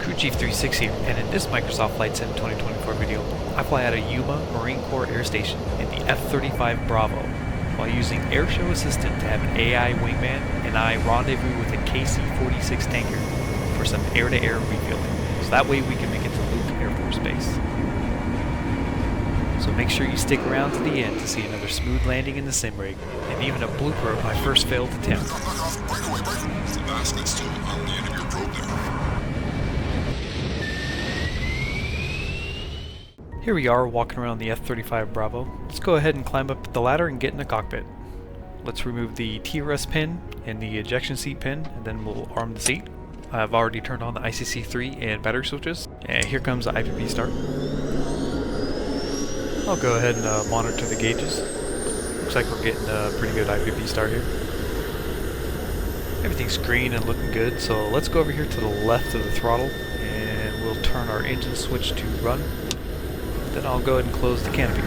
Crew Chief 36 here, and in this Microsoft Flight Sim 2024 video, I fly out of YUMA Marine Corps Air Station in the F-35 Bravo, while using Airshow Assistant to have an AI wingman and I rendezvous with a KC-46 tanker for some air-to-air refueling, so that way we can make it to Luke Air Force Base. So make sure you stick around to the end to see another smooth landing in the sim rig, and even a blooper of my first failed attempt. The basket's still on the end of your probe there. Here we are walking around the F-35 Bravo. Let's go ahead and climb up the ladder and get in the cockpit. Let's remove the TRS pin and the ejection seat pin, and then we'll arm the seat. I've already turned on the ICC3 and battery switches, and here comes the IPP start. I'll go ahead and monitor the gauges. Looks like we're getting a pretty good IPP start here. Everything's green and looking good, so let's go over here to the left of the throttle and we'll turn our engine switch to run. Then I'll go ahead and close the canopy.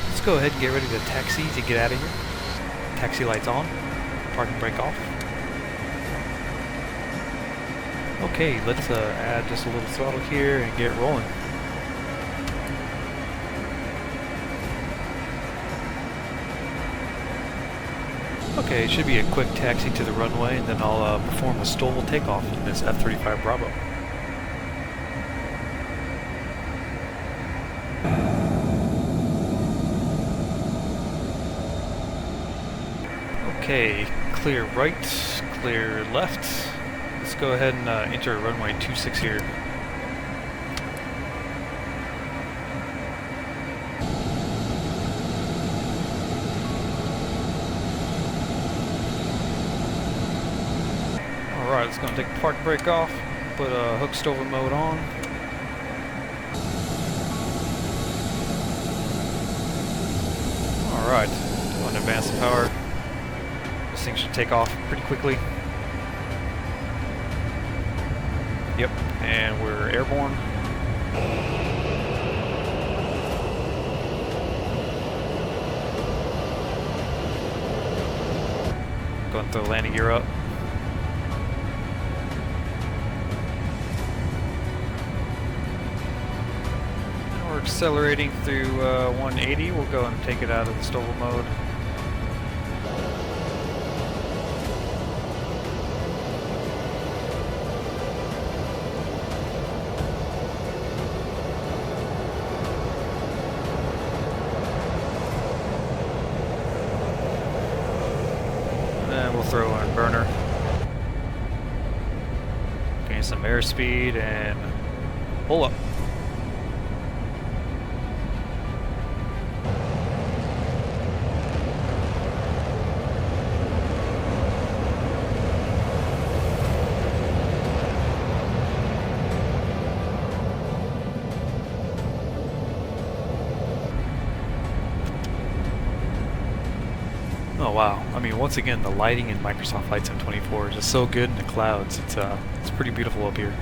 Let's go ahead and get ready to taxi to get out of here. Taxi lights on, parking brake off. Okay, let's add just a little throttle here and get rolling. Okay, it should be a quick taxi to the runway, and then I'll perform a stall takeoff in this F-35 Bravo. Okay, clear right, clear left. Let's go ahead and enter runway 26 here. Alright, it's going to take the park brake off, put hook stover mode on. Alright, going to advance the power. This thing should take off pretty quickly. Yep, and we're airborne. Going to throw the landing gear up. And we're accelerating through 180. We'll go and take it out of the stall mode. And we'll throw in burner. Gain some airspeed and pull up. Oh wow, I mean, once again, the lighting in Microsoft Flight Sim 24 is just so good in the clouds. It's pretty beautiful up here.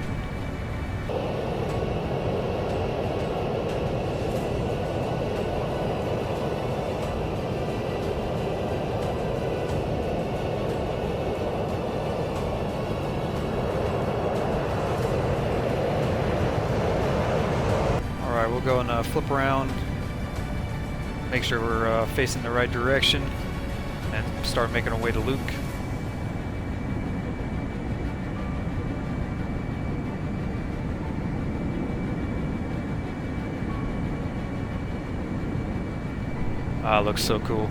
Alright, we'll go and flip around, make sure we're facing the right direction, and start making our way to Luke. Ah, looks so cool.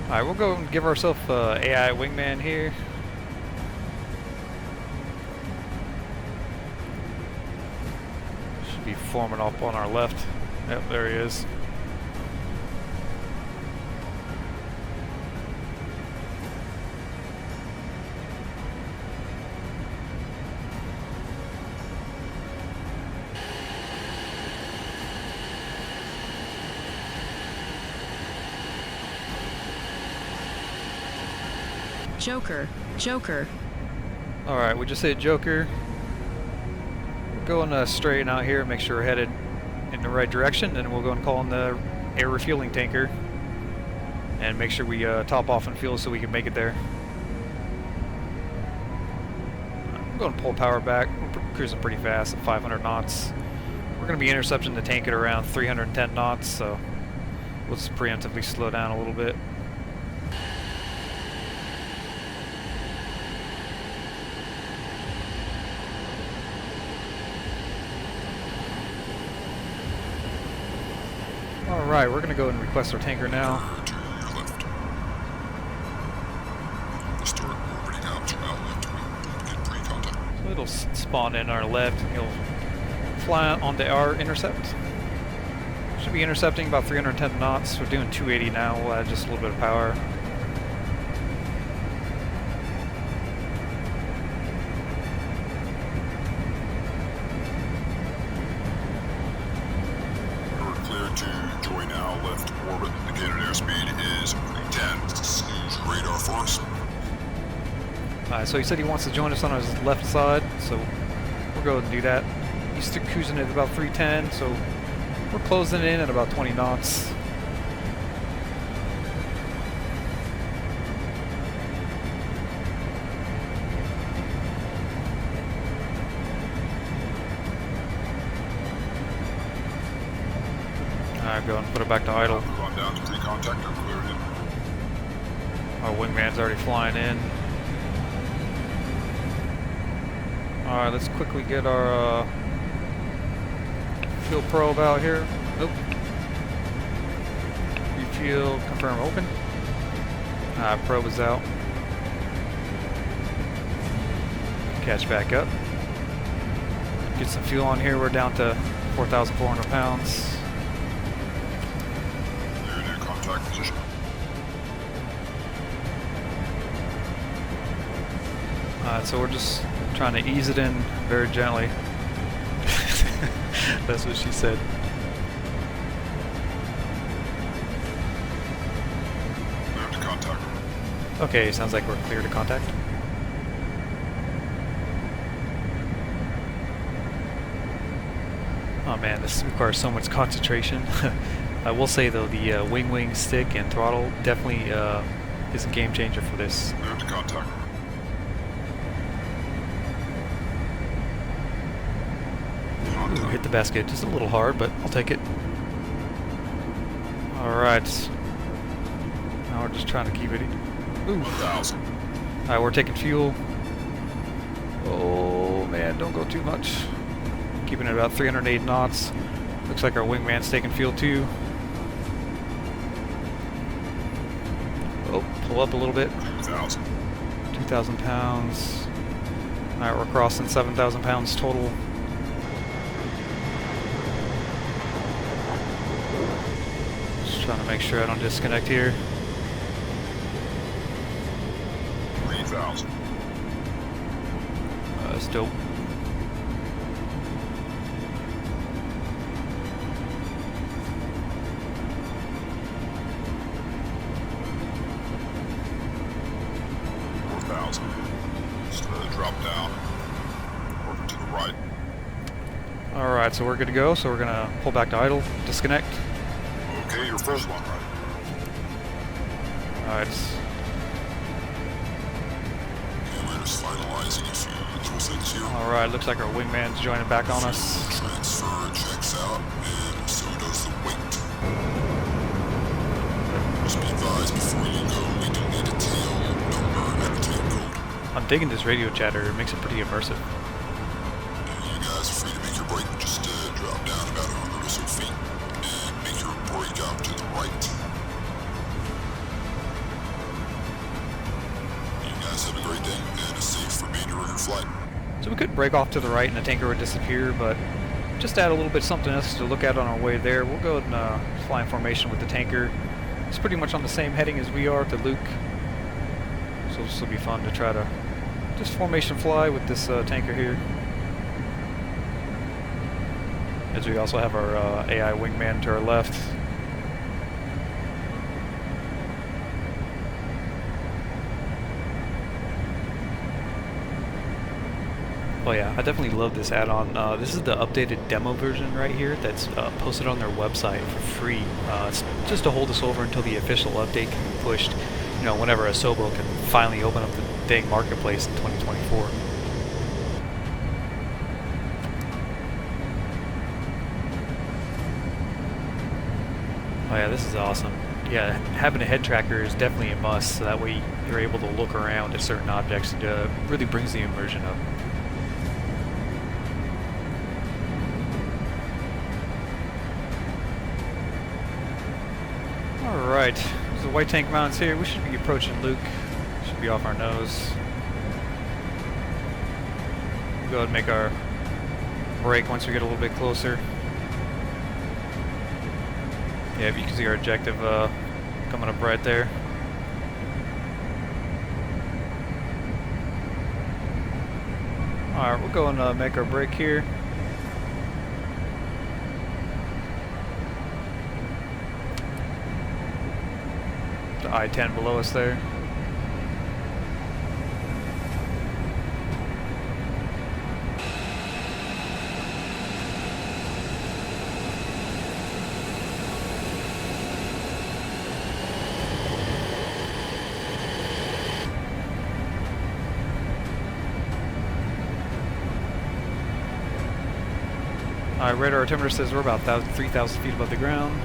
Alright, we'll go and give ourselves AI wingman here. Should be forming up on our left. Yep, there he is. Joker. Joker. Alright, we just hit Joker. We're going straight out here, make sure we're headed in the right direction, and we'll go and call in the air refueling tanker and make sure we top off on fuel so we can make it there. I'm going to pull power back. We're cruising pretty fast at 500 knots. We're going to be intercepting the tank at around 310 knots, so let's preemptively slow down a little bit. Alright, we're going to go and request our tanker now. To your left. We'll start orbiting out to our left. We get pre-contact. So it'll spawn in our left and it'll fly onto our intercept. Should be intercepting about 310 knots. We're doing 280 now. We'll add just a little bit of power. To join our left orbit. Indicated airspeed is 310. Snooze radar for us. So he said he wants to join us on his left side, so we'll go and do that. He's still cruising at about 310, so we're closing in at about 20 knots. Alright, go and put it back to idle. Gone down to pre-contact or cleared in. Our wingman's already flying in. Alright, let's quickly get our fuel probe out here. Nope. Refuel, confirm open. Probe is out. Catch back up. Get some fuel on here. We're down to 4,400 pounds. Contact position. So we're just trying to ease it in very gently. That's what she said. Clear to contact. Okay, sounds like we're clear to contact. Oh man, this requires so much concentration. I will say though, the WinWing stick and throttle definitely is a game changer for this. Clear to contact. Ooh, hit the basket just a little hard, but I'll take it. Alright. Now we're just trying to keep it. Ooh. 1,000. Alright, we're taking fuel. Oh man, don't go too much. Keeping it about 308 knots. Looks like our wingman's taking fuel too. Oh, pull up a little bit. 2,000. 2,000 pounds. Alright, we're crossing 7,000 pounds total. Just trying to make sure I don't disconnect here. 3,000. That's dope. Just drop down. Over to the right. Alright, so we're good to go. So we're going to pull back to idle, disconnect. Okay, your first one right. Alright. And we're just finalizing a few little things here. Alright, looks like our wingman's joining back on us. Transfer checks out, and so does the weight. Just be advised before you go, we do need a tail number and a tail code. I'm digging this radio chatter. It makes it pretty immersive. And you guys are free to make your break. Just drop down about 100 or so feet and make your break out to the right. You guys have a great day and a safe remainder of your flight. So we could break off to the right and the tanker would disappear, but just add a little bit something else to look at on our way there. We'll go and fly in formation with the tanker. It's pretty much on the same heading as we are to Luke. So this will be fun to try to just formation fly with this tanker here. As we also have our AI wingman to our left. Oh yeah, I definitely love this add-on. This is the updated demo version right here that's posted on their website for free. It's just to hold us over until the official update can be pushed, you know, whenever Asobo can finally open up the dang marketplace in 2024. Oh yeah, this is awesome. Yeah, having a head tracker is definitely a must, so that way you're able to look around at certain objects and really brings the immersion up. Alright, there's the white tank mounts here. We should be approaching Luke. Should be off our nose. We'll go ahead and make our brake once we get a little bit closer. Yeah, if you can see our objective coming up right there. Alright, we'll go and make our brake here. The I-10 below us there. Alright, radar altimeter says we're about 3,000 feet above the ground.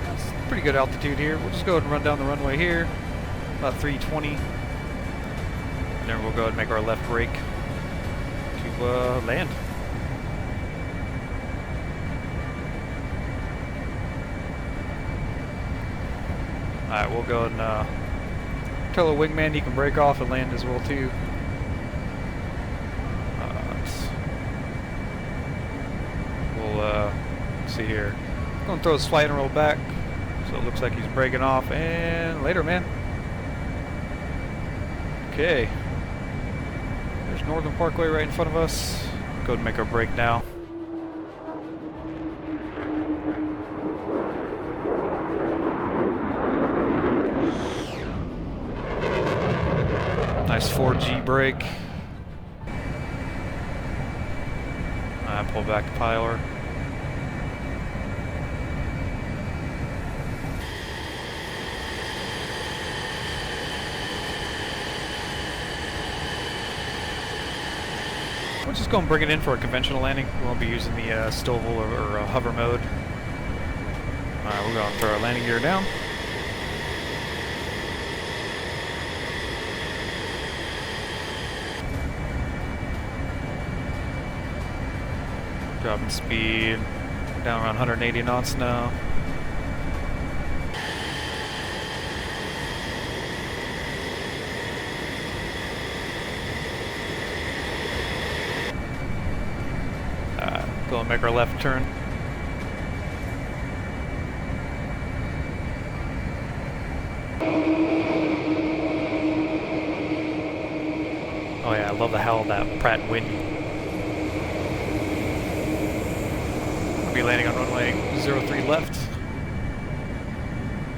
That's pretty good altitude here. We'll just go ahead and run down the runway here, about 320, and then we'll go ahead and make our left brake to land. Alright, we'll go and tell the wingman he can break off and land as well too. We'll see here. I'm gonna throw his flight and roll back, so it looks like he's breaking off. And later, man. Okay. There's Northern Parkway right in front of us. Go ahead and make our brake now. Nice 4G brake. I pull back the piler. We're just going to bring it in for a conventional landing. We won't be using the STOVL or hover mode. Alright, we're going to throw our landing gear down. Dropping speed down around 180 knots now. Go and make our left turn. Oh yeah, I love the howl of that Pratt & Whitney. Be landing on runway 03 left.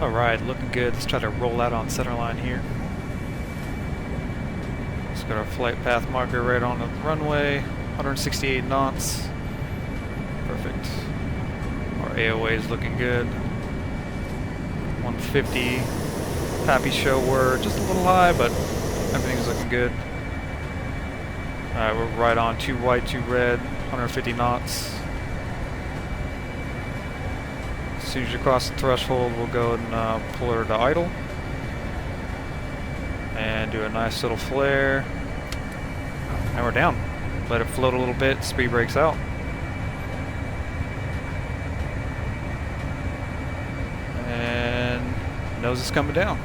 Alright, looking good. Let's try to roll out on centerline here. Let's got our flight path marker right on the runway, 168 knots. Perfect. Our AOA is looking good. 150. Happy show we're just a little high, but everything's looking good. Alright, we're right on 2 white, 2 red, 150 knots. As soon as you cross the threshold, we'll go and pull her to idle. And do a nice little flare. And we're down. Let it float a little bit, speed brakes out. And nose is coming down.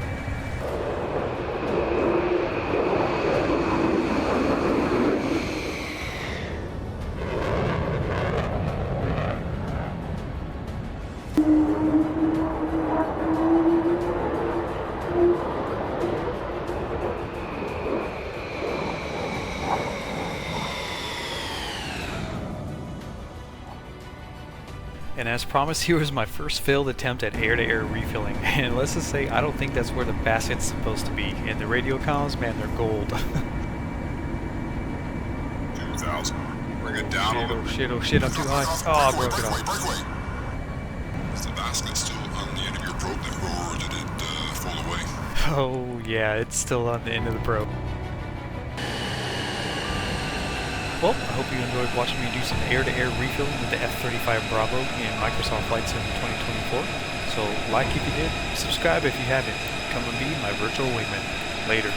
And as promised, here was my first failed attempt at air-to-air refueling. And let's just say, I don't think that's where the basket's supposed to be. And the radio comms, man, they're gold. 2,000. Bring it down a little Oh bit. shit, oh shit, I'm too high. Oh, I broke it off. Breakaway. Is the basket still on the end of your probe there, or did it fall away? Oh yeah, it's still on the end of the probe. Well, I hope you enjoyed watching me do some air-to-air refueling with the F-35 Bravo in Microsoft Flight Sim 2024. So like if you did, subscribe if you haven't. Come and be my virtual wingman. Later.